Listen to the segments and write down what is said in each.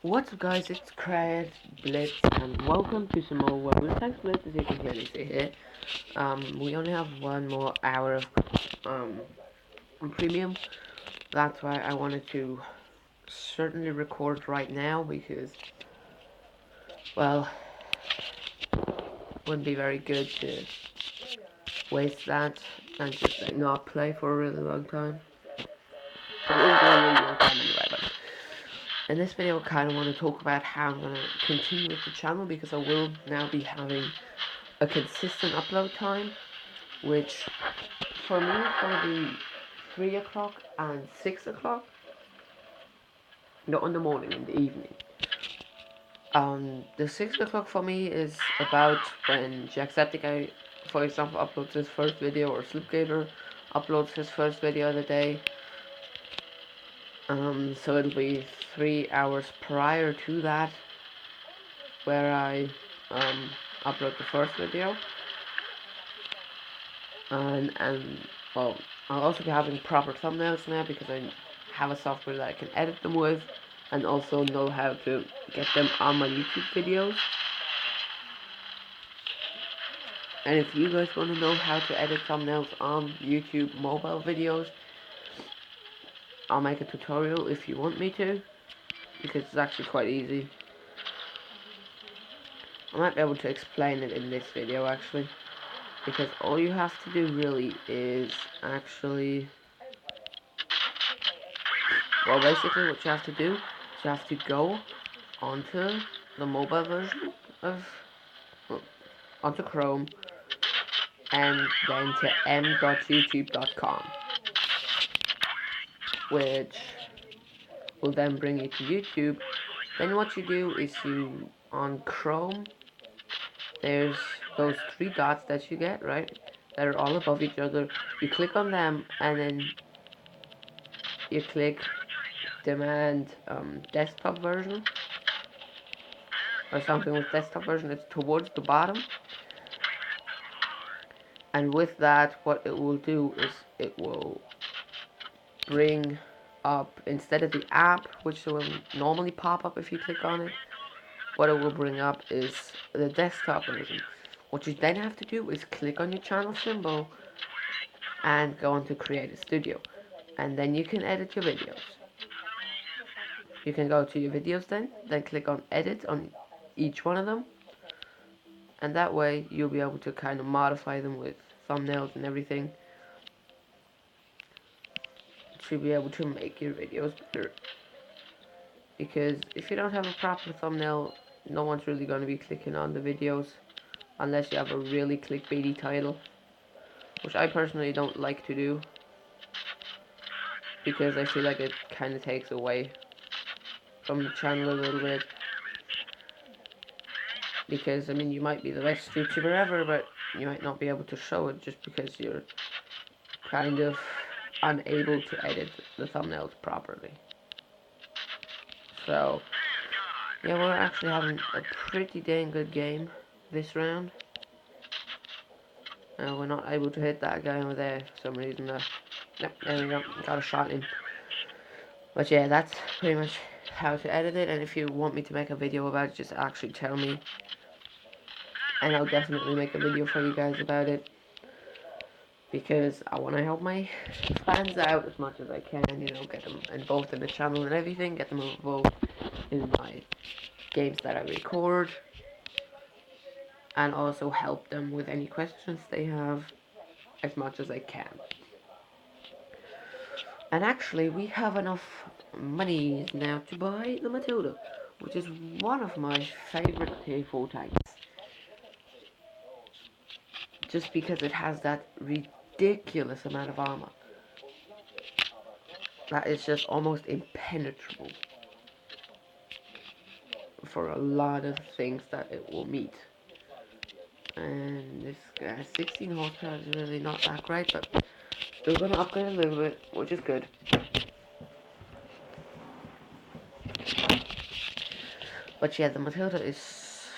What's up guys, it's Craig, Blitz, and welcome to some more World with Thanks Blitz, as you can clearly see here. We only have one more hour of premium. That's why I wanted to certainly record right now, because, well, wouldn't be very good to waste that and just not play for a really long time. But it won't be a really long time anyway, but in this video I kind of want to talk about how I'm going to continue with the channel, because I will now be having a consistent upload time, which for me is going to be 3 o'clock and 6 o'clock, not in the morning, in the evening. The 6 o'clock for me is about when Jacksepticeye, for example, uploads his first video, or Slipgator uploads his first video of the day. So it'll be 3 hours prior to that where I upload the first video, and well, I'll also be having proper thumbnails now, because I have a software that I can edit them with, and also know how to get them on my YouTube videos. And if you guys want to know how to edit thumbnails on YouTube mobile videos, I'll make a tutorial if you want me to, because it's actually quite easy. I might be able to explain it in this video actually, because all you have to do really is actually, well, basically what you have to do is you have to go onto the mobile version of, well, onto Chrome, and then to m.youtube.com, which will then bring you to YouTube. Then what you do is you, on Chrome, there's those 3 dots that you get, right? That are all above each other. You click on them, and then you click demand desktop version, or something with desktop version. It's towards the bottom. And with that, what it will do is it will bring up, instead of the app, which will normally pop up if you click on it, what it will bring up is the desktop version. What you then have to do is click on your channel symbol and go on to Create a Studio, and then you can edit your videos. You can go to your videos, then click on Edit on each one of them, and that way you'll be able to kind of modify them with thumbnails and everything to be able to make your videos better. Because if you don't have a proper thumbnail, no one's really going to be clicking on the videos unless you have a really clickbaity title, which I personally don't like to do, because I feel like it kind of takes away from the channel a little bit. Because, I mean, you might be the best YouTuber ever, but you might not be able to show it just because you're kind of unable to edit the thumbnails properly. So, yeah, we're actually having a pretty dang good game this round. We're not able to hit that guy over there for some reason. Yep, there we go, got a shot in. But yeah, that's pretty much how to edit it, and if you want me to make a video about it, just actually tell me, and I'll definitely make a video for you guys about it, because I want to help my fans out as much as I can, you know, get them involved in the channel and everything, get them involved in my games that I record, and also help them with any questions they have as much as I can. And actually, we have enough money now to buy the Matilda, which is one of my favorite tier 4 tanks. Just because it has that ridiculous amount of armor. That is just almost impenetrable for a lot of things that it will meet. And this guy, 16 horsepower is really not that great, but still gonna upgrade a little bit, which is good. But yeah, the Matilda is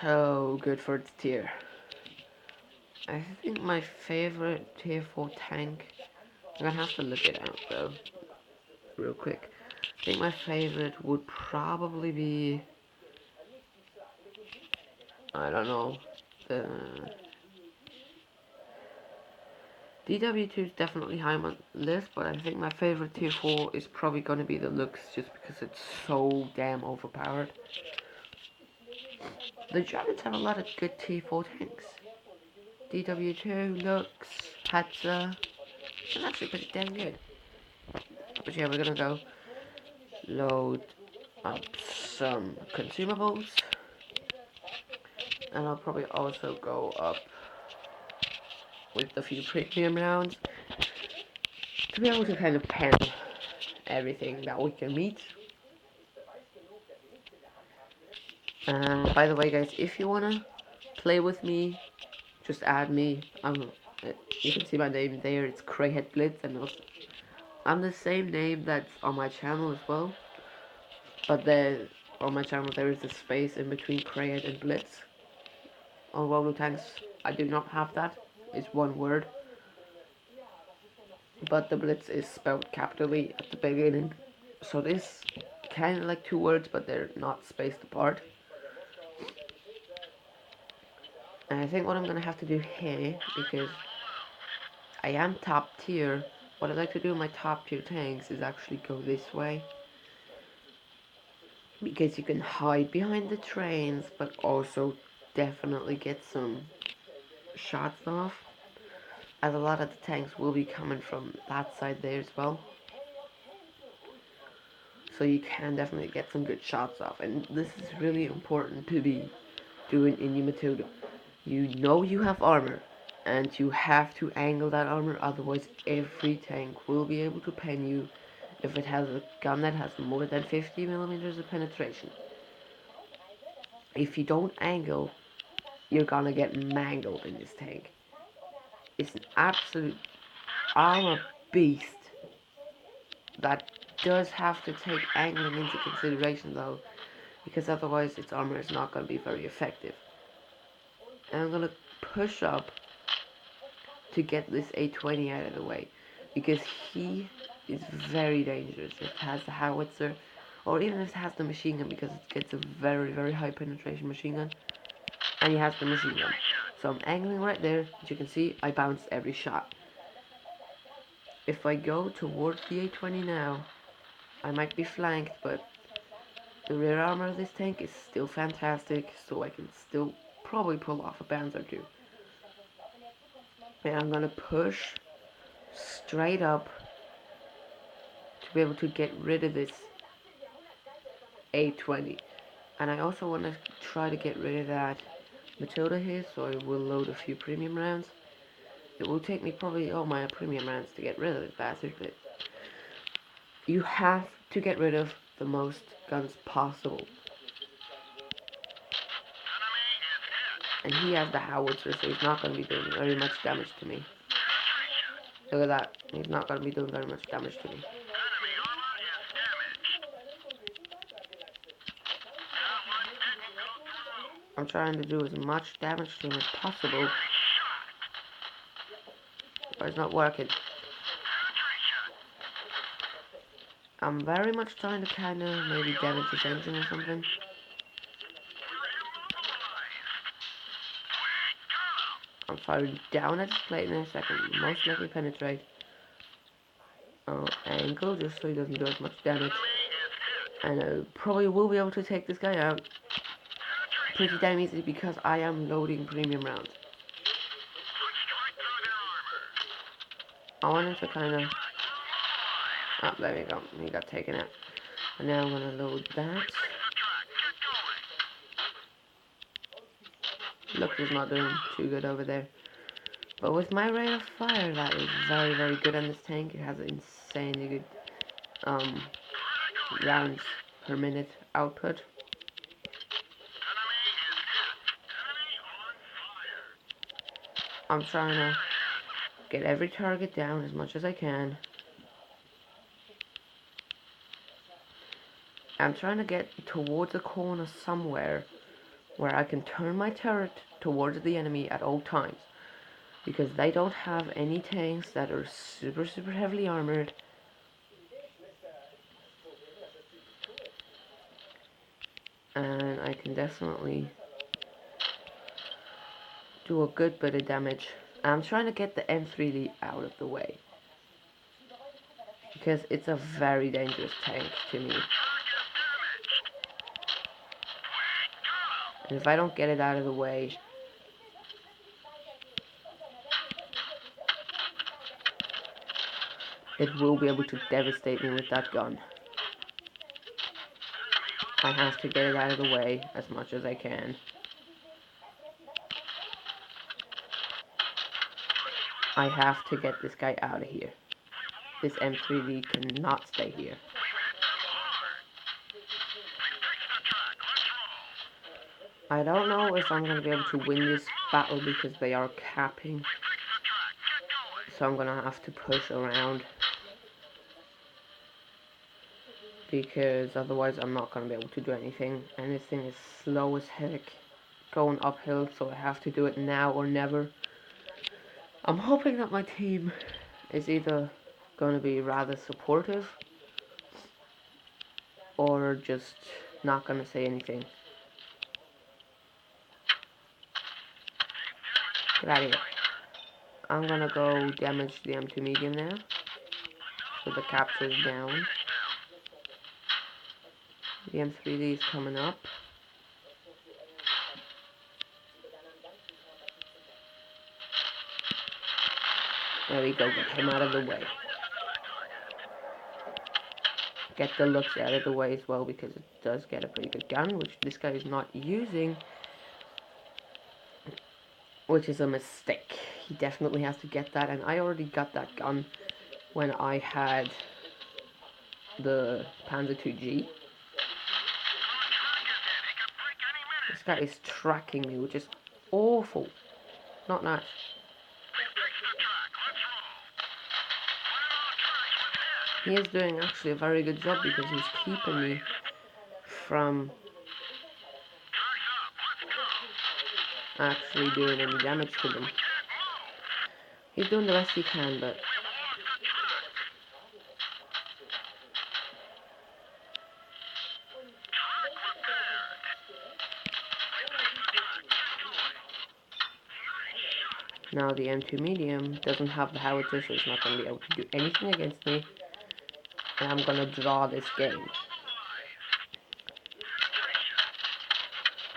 so good for its tier. I think my favorite tier 4 tank I'm gonna have to look it out though, real quick. I think my favorite would probably be, I don't know, the DW2 is definitely high on my list, but I think my favorite tier 4 is probably gonna be the Lux, just because it's so damn overpowered. The Germans have a lot of good tier 4 tanks. DW2, Lux, Hatza, it's actually pretty damn good. But yeah, we're gonna go load up some consumables, and I'll probably also go up with a few premium rounds to be able to kind of pen everything that we can meet. And by the way, guys, if you wanna play with me, just add me. You can see my name there. It's Crayhead Blitz, and also, I'm the same name that's on my channel as well. But on my channel there is a space in between Crayhead and Blitz. On Robo Tanks, I do not have that. It's one word. But the Blitz is spelled capitally at the beginning. So this kind of like two words, but they're not spaced apart. And I think what I'm gonna have to do here, because I am top tier, what I'd like to do with my top tier tanks is actually go this way. Because you can hide behind the trains, but also definitely get some shots off. As a lot of the tanks will be coming from that side there as well. So you can definitely get some good shots off. And this is really important to be doing in your Matilda. You know you have armor, and you have to angle that armor, otherwise every tank will be able to pen you if it has a gun that has more than 50 millimeters of penetration. If you don't angle, you're gonna get mangled in this tank. It's an absolute armor beast that does have to take angling into consideration though, because otherwise its armor is not going to be very effective. And I'm going to push up to get this A20 out of the way, because he is very dangerous. If it has the howitzer, or even if it has the machine gun, because it gets a very, very high penetration machine gun, and he has the machine gun. So I'm angling right there, as you can see, I bounced every shot. If I go towards the A20 now, I might be flanked, but the rear armor of this tank is still fantastic, so I can still probably pull off a bounce or two. And I'm gonna push straight up to be able to get rid of this A20. And I also want to try to get rid of that Matilda here, so I will load a few premium rounds. It will take me probably all my premium rounds to get rid of this bastard, but you have to get rid of the most guns possible. And he has the howitzer, so he's not going to be doing very much damage to me. Look at that. He's not going to be doing very much damage to me. I'm trying to do as much damage to him as possible, but it's not working. I'm very much trying to kind of maybe damage his engine or something. I'm firing down at his plate in a second, most likely penetrate. Angle, just so he doesn't do as much damage. And I probably will be able to take this guy out pretty damn easily because I am loading premium rounds. I wanted to kind of... Oh, there we go. He got taken out. And now I'm going to load that. Lux is not doing too good over there. But with my rate of fire, that is very, very good on this tank. It has insanely good rounds per minute output. I'm trying to get every target down as much as I can. I'm trying to get towards a corner somewhere where I can turn my turret towards the enemy at all times. because they don't have any tanks that are super heavily armored. And I can definitely do a good bit of damage. I'm trying to get the M3D out of the way, because it's a very dangerous tank to me. And if I don't get it out of the way, it will be able to devastate me with that gun. I have to get it out of the way as much as I can. I have to get this guy out of here. This M3D cannot stay here. I don't know if I'm going to be able to win this battle because they are capping. So I'm going to have to push around, because otherwise I'm not going to be able to do anything. And this thing is slow as heck, going uphill, so I have to do it now or never. I'm hoping that my team is either going to be rather supportive or just not going to say anything. Get out of here. I'm going to go damage the M2 medium now, so the capture is down. The M3D is coming up. There we go, get him out of the way. Get the looks out of the way as well, because it does get a pretty good gun, which this guy is not using, which is a mistake. He definitely has to get that, and I already got that gun when I had the Panzer II-G. This guy is tracking me, which is awful. Not nice. He is doing actually a very good job, because he's keeping me from actually doing any damage to them. He's doing the best he can, but now the M2 medium doesn't have the howitzer, so it's not going to be able to do anything against me. And I'm going to draw this game.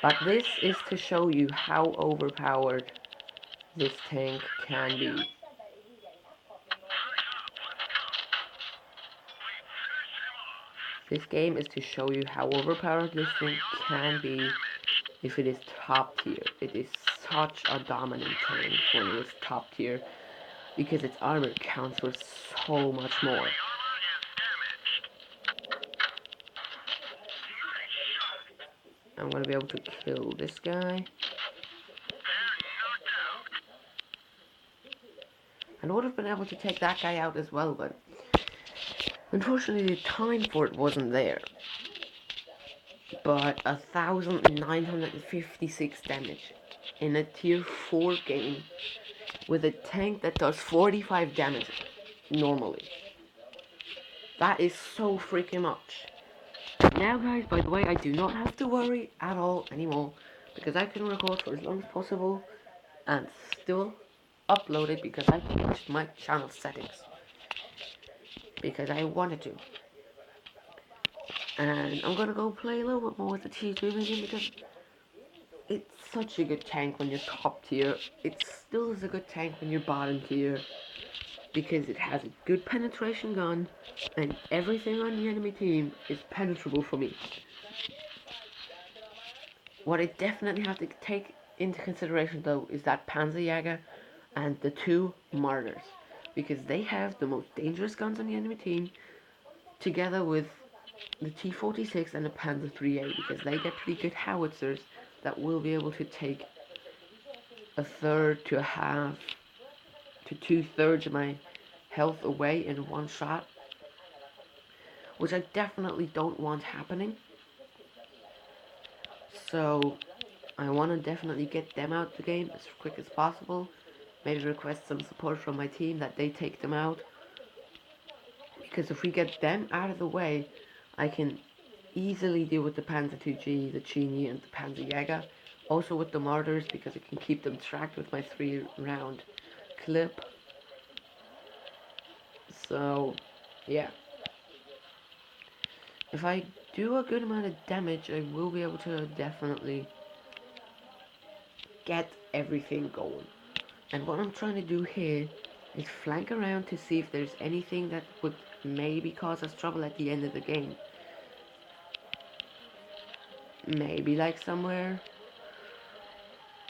But this is to show you how overpowered this tank can be. This game is to show you how overpowered this thing can be if it is top tier. It is such a dominant tank when it is top tier, because its armor counts for so much more. I'm going to be able to kill this guy. And I would have been able to take that guy out as well, but unfortunately the time for it wasn't there. But 1,956 damage in a tier 4 game with a tank that does 45 damage normally. That is so freaking much. Now guys, by the way, I do not have to worry at all anymore, because I can record for as long as possible and still upload it, because I changed my channel settings because I wanted to. And I'm gonna go play a little bit more with the T2 medium, because it's such a good tank when you're top tier. It still is a good tank when you're bottom tier, because it has a good penetration gun and everything on the enemy team is penetrable for me. What I definitely have to take into consideration though is that Panzerjäger and the 2 Martyrs, because they have the most dangerous guns on the enemy team, together with the T-46 and the Panzer IIIA, because they get pretty good howitzers that will be able to take a third to a half to 2/3 of my health away in one shot, which I definitely don't want happening. So I want to definitely get them out the game as quick as possible, maybe request some support from my team that they take them out. Because if we get them out of the way, I can easily deal with the Panzer 2G, the Genie, and the Panzer Jäger. Also with the mortars, because I can keep them tracked with my 3-round clip. So, yeah. If I do a good amount of damage, I will be able to definitely get everything going. And what I'm trying to do here is flank around to see if there's anything that would maybe cause us trouble at the end of the game. Maybe like somewhere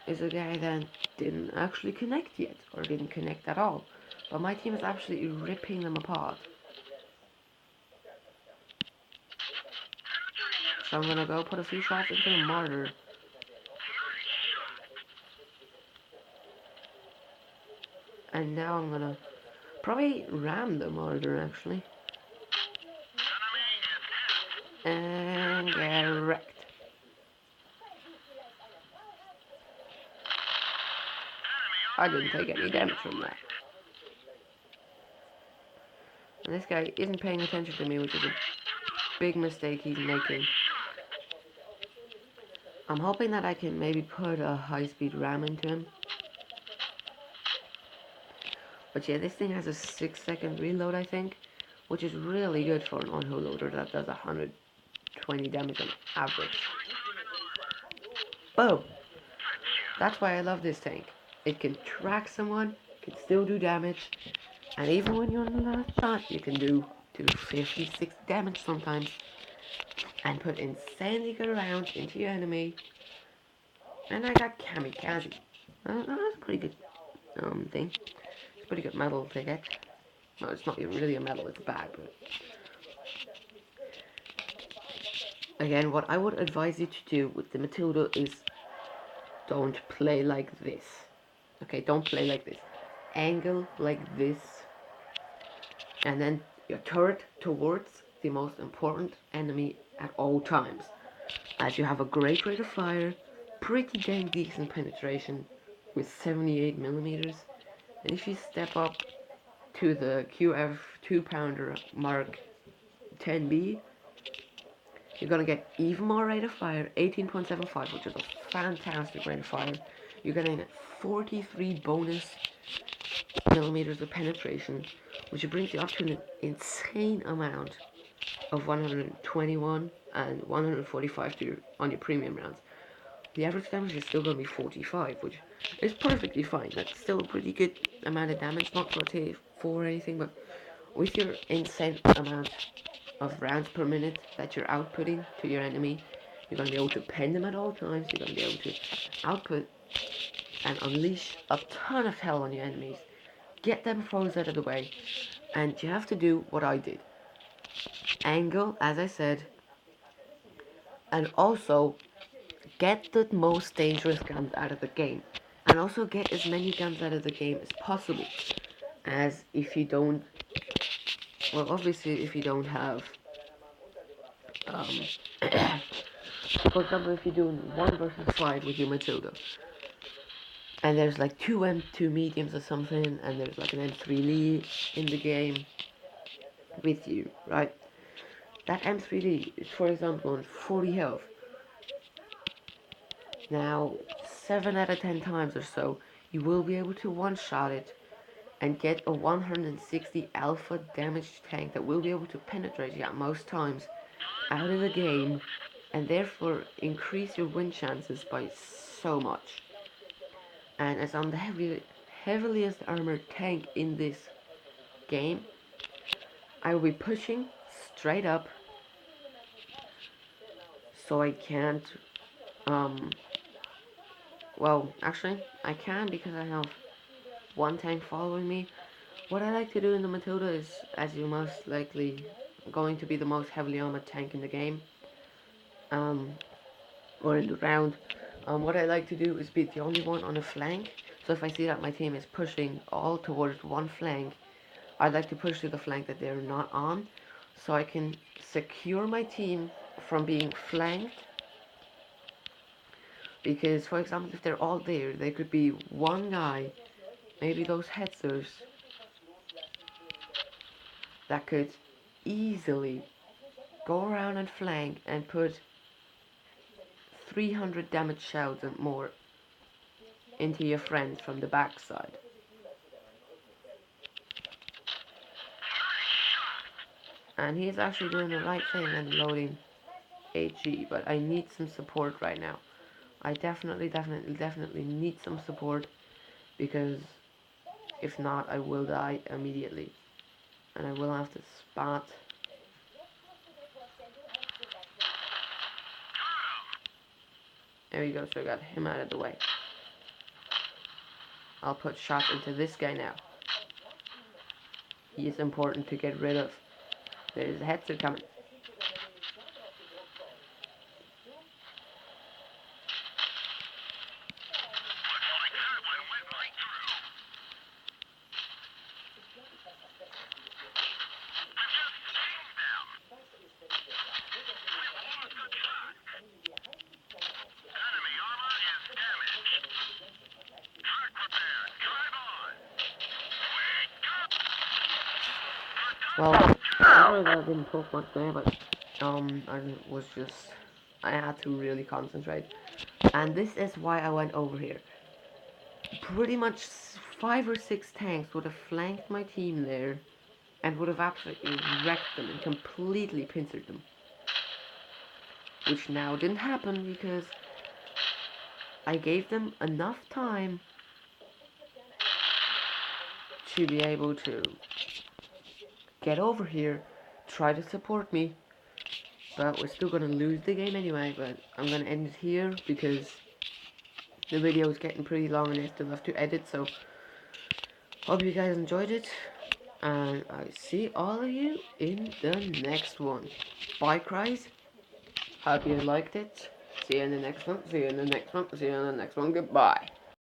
is a guy that didn't actually connect yet, or didn't connect at all. But my team is absolutely ripping them apart. So I'm gonna go put a few shots into the mortar. And now I'm gonna probably ram the mortar actually. And get wrecked. I didn't take any damage from that. And this guy isn't paying attention to me, which is a big mistake he's making. I'm hoping that I can maybe put a high-speed ram into him. But yeah, this thing has a 6-second reload, I think, which is really good for an on-hull loader that does 120 damage on average. Boom! That's why I love this tank. It can track someone, can still do damage, and even when you're on the last shot, you can do 56 damage sometimes, and put insanely good rounds into your enemy. And I got kamikaze. That's a pretty good thing. It's a pretty good medal to get. No, it's not really a medal, it's a bag, but again, what I would advise you to do with the Matilda is don't play like this. Okay, don't play like this. Angle like this, and then your turret towards the most important enemy at all times. As you have a great rate of fire, pretty dang decent penetration with 78 millimeters, and if you step up to the QF 2-pounder Mark 10B, you're gonna get even more rate of fire, 18.75, which is a fantastic rate of fire. You're getting 43 bonus millimeters of penetration, which brings you up to an insane amount of 121 and 145 on your premium rounds. The average damage is still going to be 45, which is perfectly fine. That's still a pretty good amount of damage, not 44 or anything, but with your insane amount of rounds per minute that you're outputting to your enemy, you're going to be able to pen them at all times. You're going to be able to output and unleash a ton of hell on your enemies. Get them froze out of the way, and you have to do what I did. Angle, as I said, and also get the most dangerous guns out of the game, and also get as many guns out of the game as possible. As if you don't, well, obviously if you don't have, for example, if you're doing 1 versus 5 with your Matilda, and there's like 2 M2 mediums or something, and there's like an M3 Lee in the game with you, right? That M3D is, for example, on 40 health. Now, 7 out of 10 times or so, you will be able to one-shot it and get a 160 alpha damaged tank that will be able to penetrate you at most times out of the game, and therefore increase your win chances by so much. And as I'm the heaviest armored tank in this game, I will be pushing straight up, so I can't, well, actually, I can because I have 1 tank following me. What I like to do in the Matilda is, as you're most likely going to be the most heavily armored tank in the game, or in the round, what I like to do is be the only one on a flank. So if I see that my team is pushing all towards one flank, I like to push to the flank that they're not on, so I can secure my team from being flanked. Because, for example, if they're all there, there could be one guy maybe those hetzers that could easily go around and flank and put 300 damage shells and more into your friends from the backside. And he is actually doing the right thing and loading HG, but I need some support right now. I definitely need some support, because if not, I will die immediately. And I will have to spot. There we go, so I got him out of the way. I'll put shots into this guy now. He is important to get rid of. There's a hetzer coming. Well, sorry that I didn't talk much there, but I had to really concentrate. And this is why I went over here. Pretty much 5 or 6 tanks would have flanked my team there and would have absolutely wrecked them and completely pincered them. Which now didn't happen because I gave them enough time to be able to get over here, try to support me, but we're still gonna lose the game anyway. But I'm gonna end it here because the video is getting pretty long and I still have to edit. So hope you guys enjoyed it, and I see all of you in the next one. Bye, cries. Hope you liked it. See you in the next one. See you in the next one. See you in the next one. Goodbye.